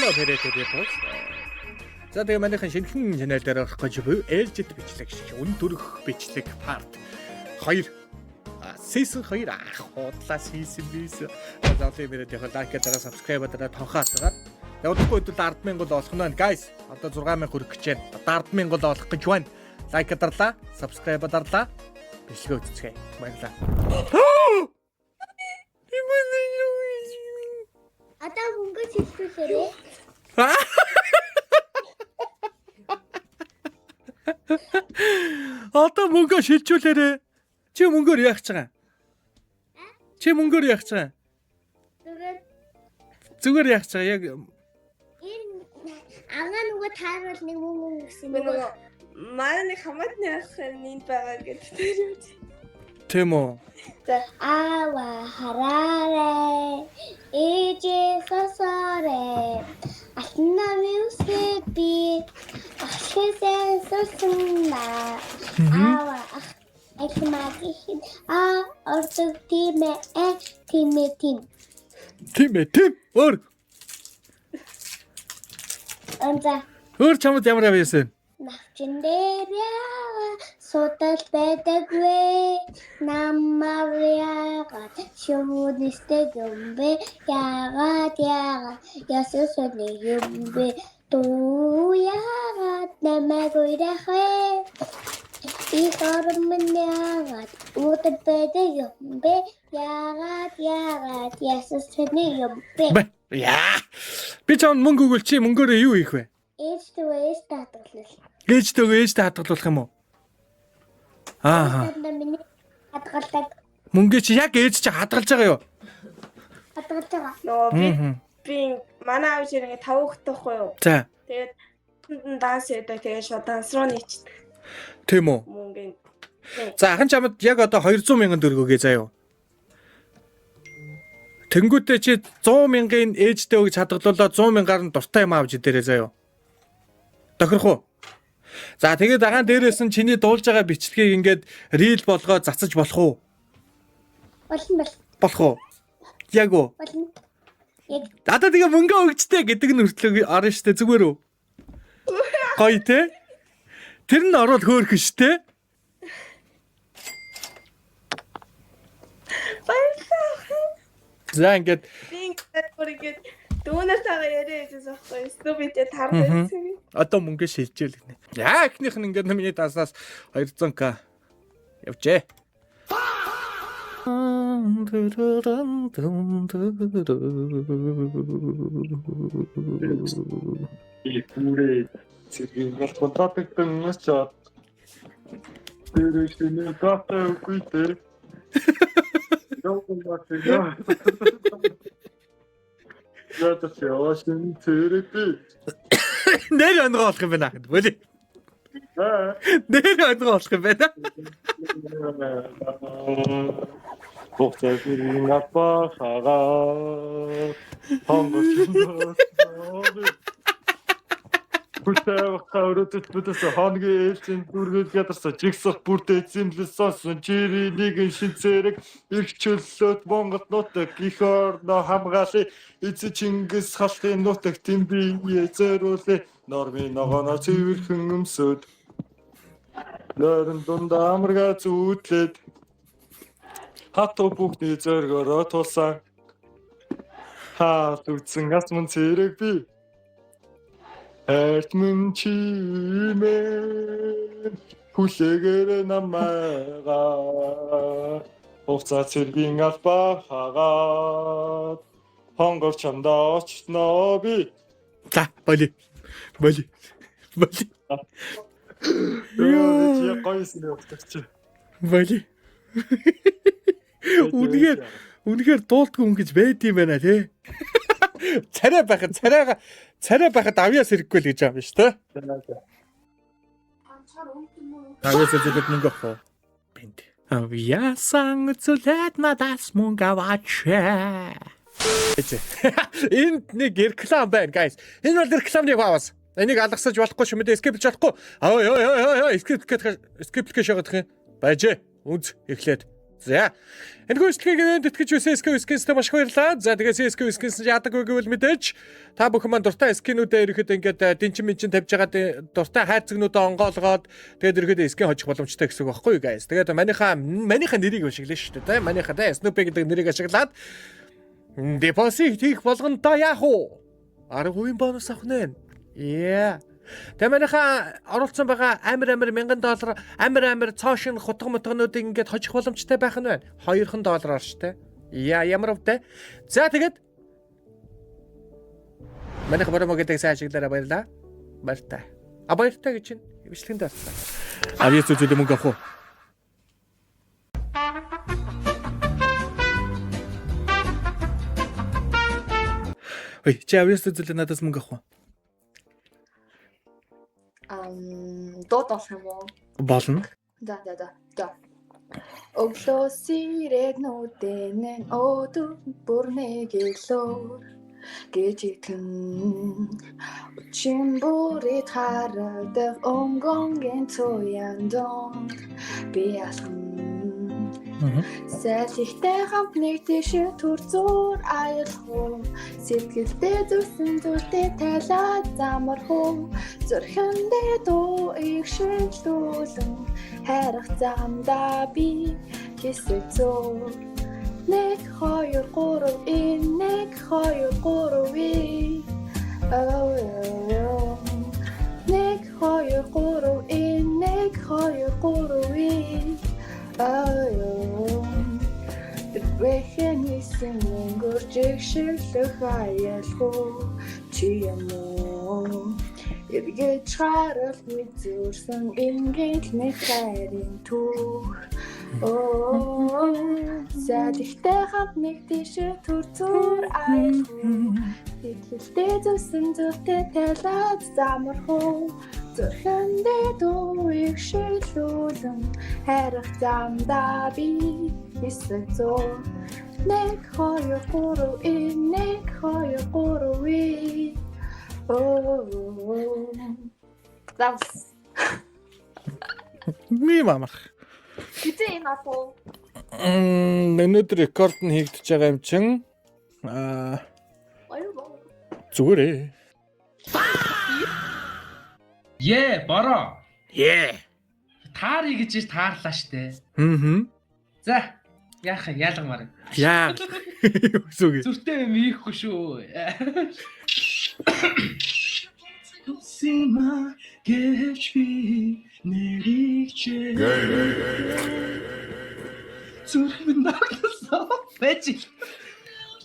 оператор. За тэгээ манайхан шинэхэн чанал дээр орох гэж буй ээлжид бичлэг шиг үн төрөх бичлэг part 2 season 2 худлаа season 2 за тэгээд яг лайк дараа subscribe дараа тонхоосгаад явуулахгүй бол 10,000 гол олох нь guys одоо 6,000 хүрэх гэж байна. 10,000 гол олох гэж байна. Лайк дарлаа, subscribe дарлаа. Бичлэг үзчихье. Баярлалаа. Одоо мөнгө хэлчихээрэй. Одоо мөнгө шилжүүлээрэ. Чи мөнгөөр яах гэж байгаа? Чи мөнгөөр яах гэж байгаа? Зүгээр яах гэж байгаа? Яг энэ агаа нөгөө таарвал нэг мөнгө гэсэн юм. Манай хамаатны ахын энд байгаа гэдэг. тийм үү? Ава хараарэ ээжээ сосоорэ атна мюсби ахлэсэн сосна ава эхмагин ордог тийм өөр анза өөр чамд ямар авьяасан? навчин дээрээ сотал бэдэгвэ наммавяга шүмүдистэй гомбе яагаад ясусны юмбе туяагаад намайг уйрахэ ихормняагаад утад бэдэгвэ яагаад ясусны юмбе Яа. Би чамд мөнгө өгвөл чи мөнгөөрөө юу хийх вэ? ээж татгалах. Ээжтэйгээ хадгалах юм уу? Аа. Хадгалдаг. Мөнгө чи яг ээж чи хадгалж байгаа юу? Хадгалж байгаа. Нөө би манай аав чинь 5 хүүхэдтэй байхгүй юу? За. Тэгээд данс яадаг тэгээд шууд данс руу нийцдэг. Тийм үү? Мөнгө. За ахын чамд яг одоо 200,000 төгрөг өгье заяа. Тэнгүүтээ чи 100,000-ын ээжтэй өгч хадгалуулаад 100,000-аар нь дуртай юм авч идэрэй заяа. Тохирох уу? За тэгээд агаан дээрээс нь чиний дуулж байгаа бичлэгийг ингээд рил болгоо цацаж болох уу? Болно. Болох уу? Яг уу? Болно. Яг Одоо тэгээ мөнгө өгчтэй гэдэг нь хүртлэг орно штэ зүгээр үү? Гоё те? Тэр нь ороод хөөрхөн штэ. За ингээд Би ингээд дүүнээс тагаа яриа хийжээс байхгүй. Стубидээ тардаг гэсэн. одоо мөнгө шилжээл гинэ. Яа эхнийх нь ингээд миний таснаас 200к явжээ. Ипурэ цэгийн контактын насчаа. Тэрэгний дата үгүй. Яа яашин тэрэгтэй. Нэр онгоо болох юм байна гэд. Болий. Нэр онгоо болох юм байна. Бохтэрийн апа хага. Хонгоч. Бүтээв хавруудад бүтээс хоногийн ээлжийн дүргэл ядарсан жигсах бүртээ эзэмлэл сонсон чири нэгэн шин цэрэг ирчүүллөөд Монгол нутаг их орно хамгаалын эцэг Чингис халахын нутаг тэмбие зөөрүүлээ нормын ногоно цэвэрхэн өмсөд нойрон дундаа амарга зүүдлээд хатуу бүхний зөргөөрөө тулсан хаад үтсэн асман цэрэг би Эртмэн чимээ хүлээгэр намайгаа Овцаа цэргийн алба хагаад хонгор чамдаа очтноо би За болий. Яа гойсон явчихчих. Болий. Үнэхээр дуулдгүй хүн гэж байд юм байна тий. Царай байхад авьяас хэрэггүй л гэж байгаа юм шүү дээ. Авьяас зөвлөд мөнгө авах уу? Бинт. Авьяасан зөвлөд надаас мөнгө аваач. Энд нэг реклам байна, guys. Энэ бол рекламны баавас. Энийг алгасаж болохгүй шүү мэдээ, скип хийж болохгүй. Скип гэж шагаад их юм. Байжээ. Үз эхлээд. За. Энэ гүйцэтгэлийг тэтгэж CS:GO skins-тэй маш баярлалаа. За тэгээ CS:GO skins яадаг вэ гэвэл мэдээж та бүхэн маань дуртай skin-үүдээ ирэхэд ингээд дэнчин минчин тавьж байгаа дуртай хайрцагнуудаа онгоолгоод тэгээд ирэхэд skin хожих боломжтой гэсэн үг байхгүй юу guys. Тэгээд манийхаа нэрийг ашиглана шүү дээ. Манийхаа Snoopy гэдэг нэрийг ашиглаад депозит хийх болгондоо яах вэ? 10% бонус авах нэ. Yeah. Тэгээ манайхаа оруулсан байгаа амар $1000 амар цоошин хутга мутгануудыг ингээд хожих боломжтой байх нь байна. $200 штэ. Ямар өвдөө. За тэгээд манайха бороо гэдэг сайн ашиглаараа баярлаа. Баяртай. Баяртай гэж чинь бичлэгэнд байна. Авьяас үзүүлээ мөнгө авах уу? Ой, чи авьяас үзүүлээ надаас мөнгө авах уу? Дод болох юм уу? Болно. Да. Өглөө сэрэг нүдэн өдөр бүр нэг илүү гэж ихэн чимбүрит хараад онгонгийн цояндон би алхан Сэлихтэй хамт нэг тийш түр зур аялах сэтгэлдээ зүрсэн зүртэй тайлаад замар хөө зүрхэндээ дуу их шилдүүлэн хайрах замдаа би хэсэг зур 1 2 3 1 2 3 1 Тэвэхний сингөржиг шилэх аялгүй чи юм уу Эргээд чарал мэдэрсэн ингээд нэг хайрын түүх Сэлихтэй хамт нэг тийш түр зур аялгүй Сэтгэлдээ зүрсэн зүртэй тайлаад замар хөө Зүрхэндээ дуу их шилүүлэн хайрах замдаа би хэсэг зур 1 2 3 1 2 3 Завс. Ми мамах. Гэтэ энэ апо. Өнөөдөр рекорд нь хийгдэж байгаа юм чин. Зүгээрээ. Бороо. Таар гэж таарлаа штэ. За, яах яалгамаар. Яа. Зүг. Зүртэй юм ийхгүй шүү. Сима гэвчви нэрийчээ. Зүрхэнд нагнасан байж.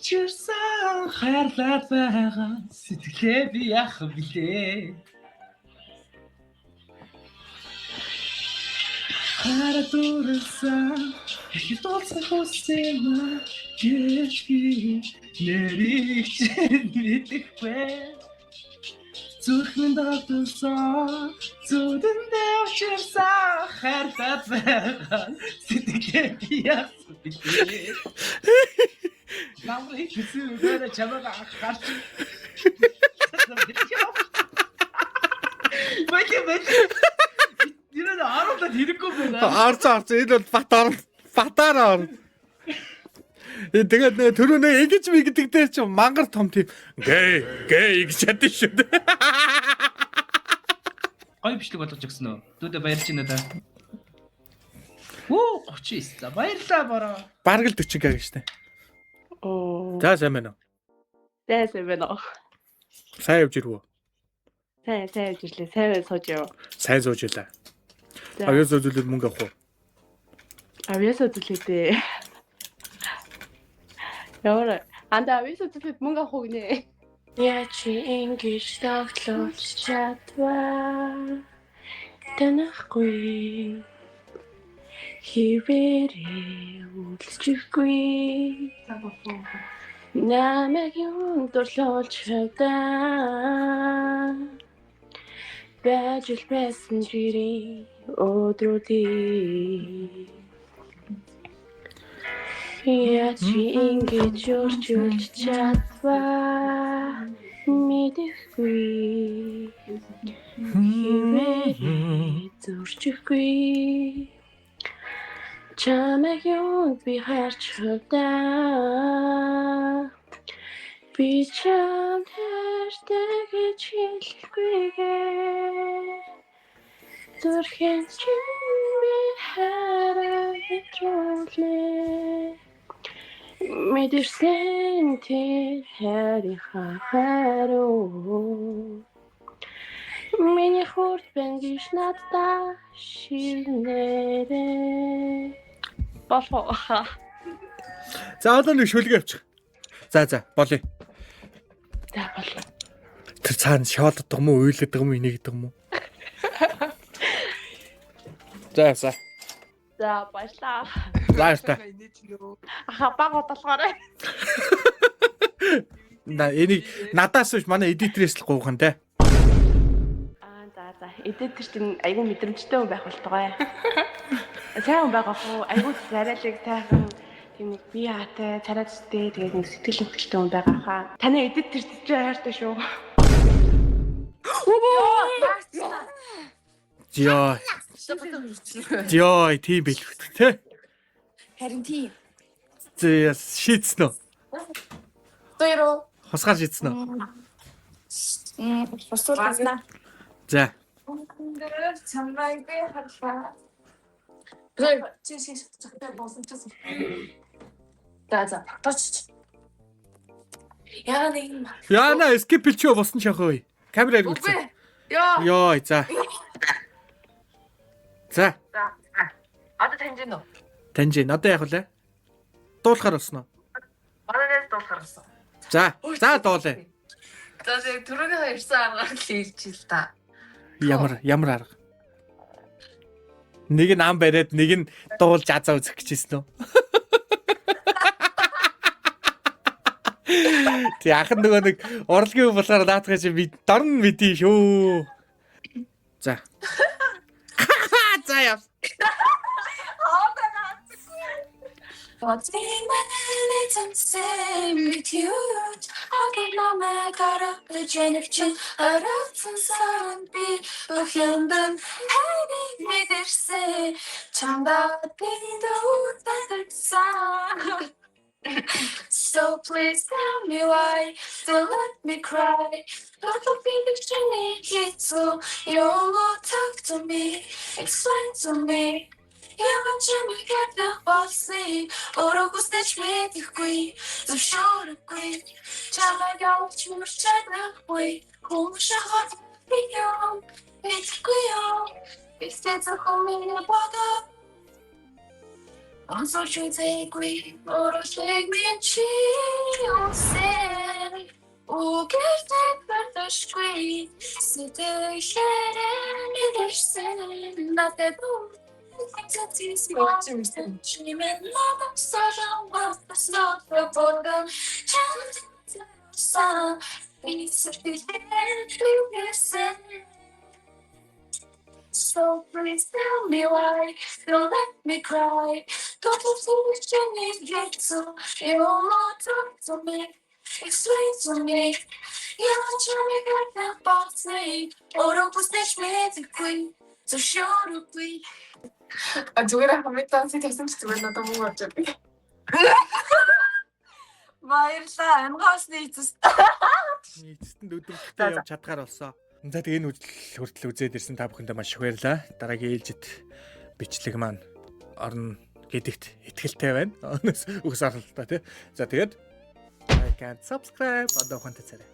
Чирсэн хайрлаад байгаа сэтгэлээ би яах билээ. Харатурсан их толцох хүсэм гэвчви нэрийчээ мэдэхгүй. Зүрхэнд нагнасан зүдэндээ очирсан хайрлаад байгаа сэтгэлээ би яах билээ. Намрыг хэсүүгээр чамайг харч. Бэт. Нэрээ аруулаад хэрэггүй байна. Арц энэ бол батаар. Тэгээд түрүүний ингэж би гэдэг дээр чи мангар том тийм гээ гэж чадсан шүү дээ. Гой бичлэг болгож өгсөн үү? Дүүдэ баярч байна да. 39. За баярлаа бороо. Бараг л 40 гээ гэжтэй. За сайн байна уу? Сайн байна. Сайн явж ирвүү? Сайн явж ирлээ. Сайн сууж яв. Сайн сууж илаа. Авьяас үзүүлээд мөнгө авах уу? Авьяас үзүүлээд. Яа, авьяас үзүүлээд мөнгө авах уу гинэ? Я чи ингэж тоглож чадваа. Танахгүй. Хивэрээ үлчгүй. Намайг юм дурлуулж чадаа. Бажил байсан жирийн өдрүүдий. Я чи ингэж урьдчилж чадваа. Мэдэхгүй. Хивэрээ зурчихгүй. Чамайг юунд би харж хувдаа. Би чамд хайртай гэж хэлэхгүйгээ. Зүрхэн чинь би хараа хэтрүүлээ. Мэдэрсэн тэр хайрынхаа хариу. Миний хурд бэнгиш надад шилнээрээ. Болоо. За одоо нэг шүлгээ авчих. За болъё. За болоо. Тэр цаана шоолдог юм уу, уйлдаг юм уу, инээдэг юм уу? За. За баярлаа. Лааштай. Аха баг бодлохоорой. Энийг надаас биш манай эдитерээс л гуухан те. За. Эдитер чинь айгүй мэдрэмжтэй хүн байх болтугай. Сайн хүн байгаа хөө айгүй царайлаг сайхан тийм нэг бие хаатай, царай зүтэй тэгээд нэг сэтгэл хөдлөлттэй хүн байгаа хаа. Таны эдитер чинь хайртай шүү. Жоо, тийм билбэт те. Харин тийм. Зэ шийдсэн үү? Тойро. Хосгаар шийдсэн үү? Басна. За. Чамайг би харлаа. Чи цагтаа болсон ч. За. Точ. Яна скип хэлчихөө босон шахаа. Камераар үзсэн. Йоо, за. За. Одоо таньжин уу? Таньжин. Одоо яах вэ? Дуулахаар болсон уу? Манайд дуулахар болсон. За дуулаа. За түрүүний ирсэн аргаар л хэлж ил та. Ямар арга? Нэг нь ам бариад нэг нь дуулж азаа үзэх гэжсэн үү? Тэг ах нөгөө нэг урлагийн болохоор наадах чи би дорн мэдээ шүү. За. За яа. What's in my head and same with you. Okay, no matter what the generation, I don't sun be behind me there say, Chamba the sun. So please tell me why, don't let me cry. Don't feel the journey, so you won't talk to me, explain to me. Ямачами гэдэг болсон өрөөгөөс ч мэдэхгүй зөвшөөрөхгүй чамайг авч мөрчөөгүй хүмшахад би юм мэдгүй юм бисээ зөвхөн миний бодоо онцгойгүй өрөөсөйг минь чи онсэн үгээртэй барташгүй сэтгэлээрээ мэдэрсэн надад It's watching dreaming love such a world that's not the border. Sun, it's a listen. So please tell me why, don't let me cry. Don't finish any get to you won't talk to me. Explain to me. You're trying to get the box me. Or don't push me to queen. So sure to be. Зүгээр хамтдаа тавьсан ч зүгээр надад муу болж байна. Баярлалаа. Амгаас нийцэс. Нийцэстэнд өдөртөө явж чадгаар болсон. За тэгээ энэ үзэл хүртэл үзээд ирсэн та бүхэндээ маш их баярлалаа. Дараагийн ээлжид бичлэг маань орно гэдэгт итгэлтэй байна. Өнөөс үгс оролтоо тий. За тэгээд like and subscribe одоо ухаантай царай.